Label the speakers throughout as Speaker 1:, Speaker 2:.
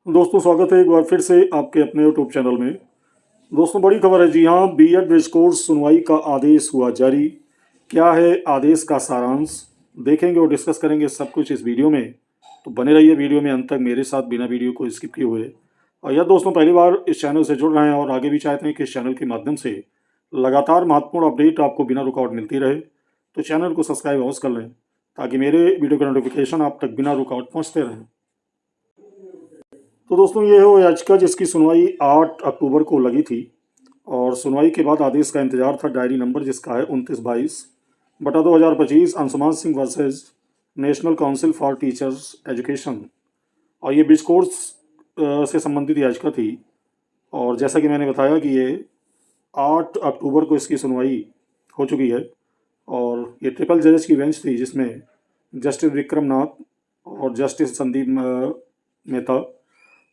Speaker 1: दोस्तों स्वागत है एक बार फिर से आपके अपने यूट्यूब चैनल में। दोस्तों बड़ी खबर है जी हाँ, बीएड ब्रिज कोर्स सुनवाई का आदेश हुआ जारी। क्या है आदेश का सारांश, देखेंगे और डिस्कस करेंगे सब कुछ इस वीडियो में। तो बने रहिए वीडियो में अंत तक मेरे साथ बिना वीडियो को स्किप किए हुए। और यह दोस्तों पहली बार इस चैनल से जुड़ रहे हैं और आगे भी चाहते हैं कि इस चैनल के माध्यम से लगातार महत्वपूर्ण अपडेट आपको बिना रुकावट मिलती रहे, तो चैनल को सब्सक्राइब अवश्य कर लें ताकि मेरे वीडियो का नोटिफिकेशन आप तक बिना रुकावट पहुँचते रहें। तो दोस्तों ये हो याचिका जिसकी सुनवाई 8 अक्टूबर को लगी थी और सुनवाई के बाद आदेश का इंतजार था। डायरी नंबर जिसका है 29/22/2025, Anshuman Singh versus national council for teachers education. और ये ब्रिज कोर्स से संबंधित याचिका थी। और जैसा कि मैंने बताया कि ये 8 अक्टूबर को इसकी सुनवाई हो चुकी है और ये ट्रिपल जजेस की बेंच थी जिसमें जस्टिस विक्रम नाथ और जस्टिस संदीप मेहता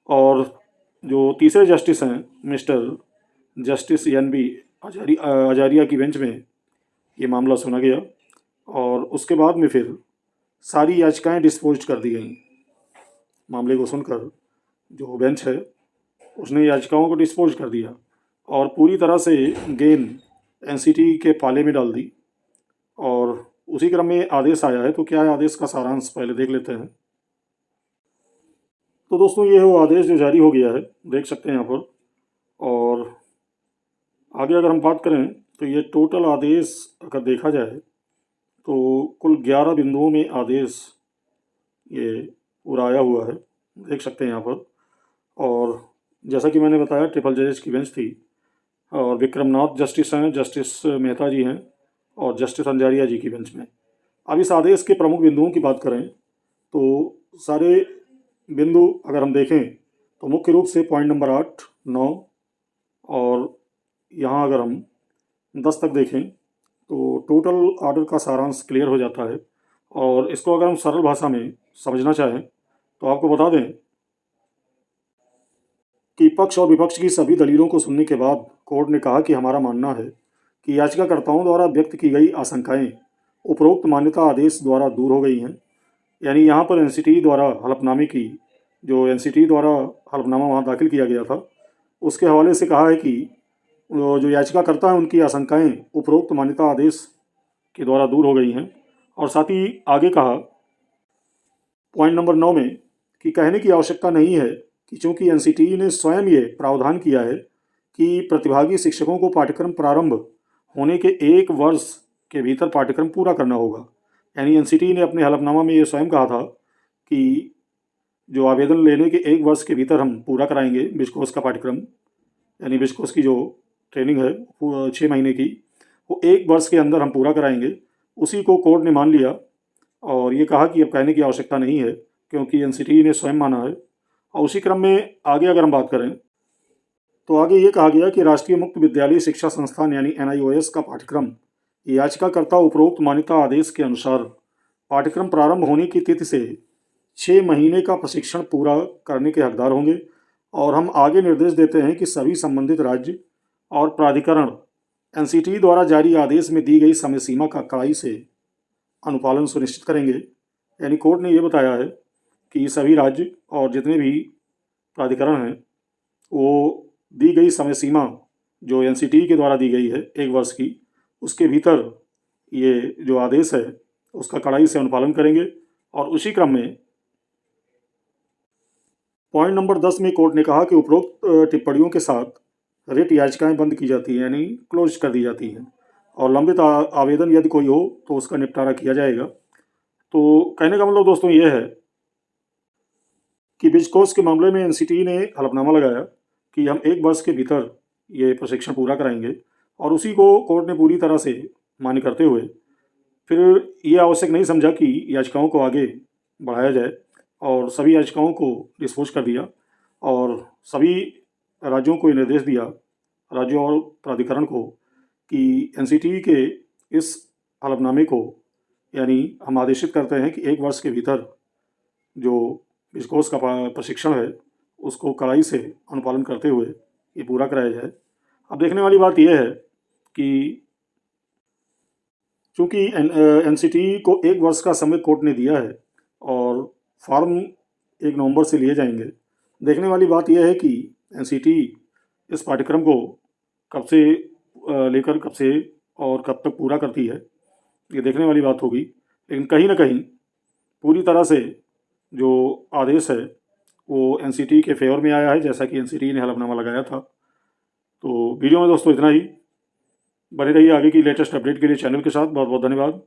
Speaker 1: और जो तीसरे जस्टिस हैं मिस्टर जस्टिस एन बी आजारिया की बेंच में ये मामला सुना गया। और उसके बाद में फिर सारी याचिकाएं डिस्पोज कर दी गई। मामले को सुनकर जो बेंच है उसने याचिकाओं को डिस्पोज कर दिया और पूरी तरह से गेंद एनसीटी के पाले में डाल दी। और उसी क्रम में आदेश आया है। तो क्या है आदेश का सारांश, पहले देख लेते हैं। तो दोस्तों ये वो आदेश जो जारी हो गया है, देख सकते हैं यहाँ पर। और आगे अगर हम बात करें तो ये टोटल आदेश अगर देखा जाए तो कुल 11 बिंदुओं में आदेश ये पूरा आया हुआ है, देख सकते हैं यहाँ पर। और जैसा कि मैंने बताया ट्रिपल जजेस की बेंच थी और विक्रमनाथ जस्टिस हैं, जस्टिस मेहता जी हैं और जस्टिस अंजारिया जी की बेंच में। अब इस आदेश के प्रमुख बिंदुओं की बात करें तो सारे बिंदु अगर हम देखें तो मुख्य रूप से पॉइंट नंबर 8, 9 और यहाँ अगर हम 10 तक देखें तो टोटल ऑर्डर का सारांश क्लियर हो जाता है। और इसको अगर हम सरल भाषा में समझना चाहें तो आपको बता दें कि पक्ष और विपक्ष की सभी दलीलों को सुनने के बाद कोर्ट ने कहा कि हमारा मानना है कि याचिकाकर्ताओं द्वारा व्यक्त की गई आशंकाएं उपरोक्त मान्यता आदेश द्वारा दूर हो गई हैं। यानी यहाँ पर एनसीटी द्वारा हलफनामे की, जो एनसीटी द्वारा हलफनामा वहाँ दाखिल किया गया था, उसके हवाले से कहा है कि जो याचिकाकर्ता हैं उनकी आशंकाएं उपरोक्त मान्यता आदेश के द्वारा दूर हो गई हैं। और साथ ही आगे कहा पॉइंट नंबर 9 में कि कहने की आवश्यकता नहीं है कि चूंकि एनसीटी ने स्वयं ये प्रावधान किया है कि प्रतिभागी शिक्षकों को पाठ्यक्रम प्रारंभ होने के 1 वर्ष के भीतर पाठ्यक्रम पूरा करना होगा। यानी एनसीटी ने अपने हलफनामा में ये स्वयं कहा था कि जो आवेदन लेने के 1 वर्ष के भीतर हम पूरा कराएंगे ब्रिज कोर्स का पाठ्यक्रम, यानी ब्रिज कोर्स की जो ट्रेनिंग है वो 6 महीने की, वो 1 वर्ष के अंदर हम पूरा कराएंगे। उसी को कोर्ट ने मान लिया और ये कहा कि अब कहने की आवश्यकता नहीं है क्योंकि एनसीटी ने स्वयं माना है। और उसी क्रम में आगे अगर हम बात करें तो आगे ये कहा गया कि राष्ट्रीय मुक्त विद्यालय शिक्षा संस्थान यानी एनआईओएस का पाठ्यक्रम याचिकाकर्ता उपरोक्त मान्यता आदेश के अनुसार पाठ्यक्रम प्रारंभ होने की तिथि से 6 महीने का प्रशिक्षण पूरा करने के हकदार होंगे। और हम आगे निर्देश देते हैं कि सभी संबंधित राज्य और प्राधिकरण एनसीटी द्वारा जारी आदेश में दी गई समय सीमा का कड़ाई से अनुपालन सुनिश्चित करेंगे। यानी कोर्ट ने ये बताया है कि सभी राज्य और जितने भी प्राधिकरण हैं वो दी गई समय सीमा जो एनसीटी के द्वारा दी गई है 1 वर्ष की, उसके भीतर ये जो आदेश है उसका कड़ाई से अनुपालन करेंगे। और उसी क्रम में पॉइंट नंबर 10 में कोर्ट ने कहा कि उपरोक्त टिप्पणियों के साथ रिट याचिकाएं बंद की जाती हैं, यानी क्लोज कर दी जाती हैं। और लंबित आवेदन यदि कोई हो तो उसका निपटारा किया जाएगा। तो कहने का मतलब दोस्तों ये है कि ब्रिज कोर्स के मामले में एनसीटी ने हलफनामा लगाया कि हम 1 वर्ष के भीतर ये प्रशिक्षण पूरा कराएंगे और उसी को कोर्ट ने पूरी तरह से मान्य करते हुए फिर ये आवश्यक नहीं समझा कि याचिकाओं को आगे बढ़ाया जाए और सभी याचिकाओं को डिस्पोज कर दिया। और सभी राज्यों को ये निर्देश दिया, राज्यों और प्राधिकरण को, कि एनसीटी के इस हलफनामे को यानी हम आदेशित करते हैं कि 1 वर्ष के भीतर जो इस कोर्स का प्रशिक्षण है उसको कड़ाई से अनुपालन करते हुए ये पूरा कराया जाए। अब देखने वाली बात यह है कि चूँकि एनसीटी को 1 वर्ष का समय कोर्ट ने दिया है और फॉर्म 1 नवंबर से लिए जाएंगे देखने वाली बात यह है कि एनसीटी इस पाठ्यक्रम को कब से लेकर कब से और कब तक पूरा करती है, ये देखने वाली बात होगी। लेकिन कहीं ना कहीं पूरी तरह से जो आदेश है वो एनसीटी के फेवर में आया है, जैसा कि एनसीटी ने हलफनामा लगाया था। तो वीडियो में दोस्तों इतना ही। बने रहिए आगे की लेटेस्ट अपडेट के लिए चैनल के साथ। बहुत बहुत धन्यवाद।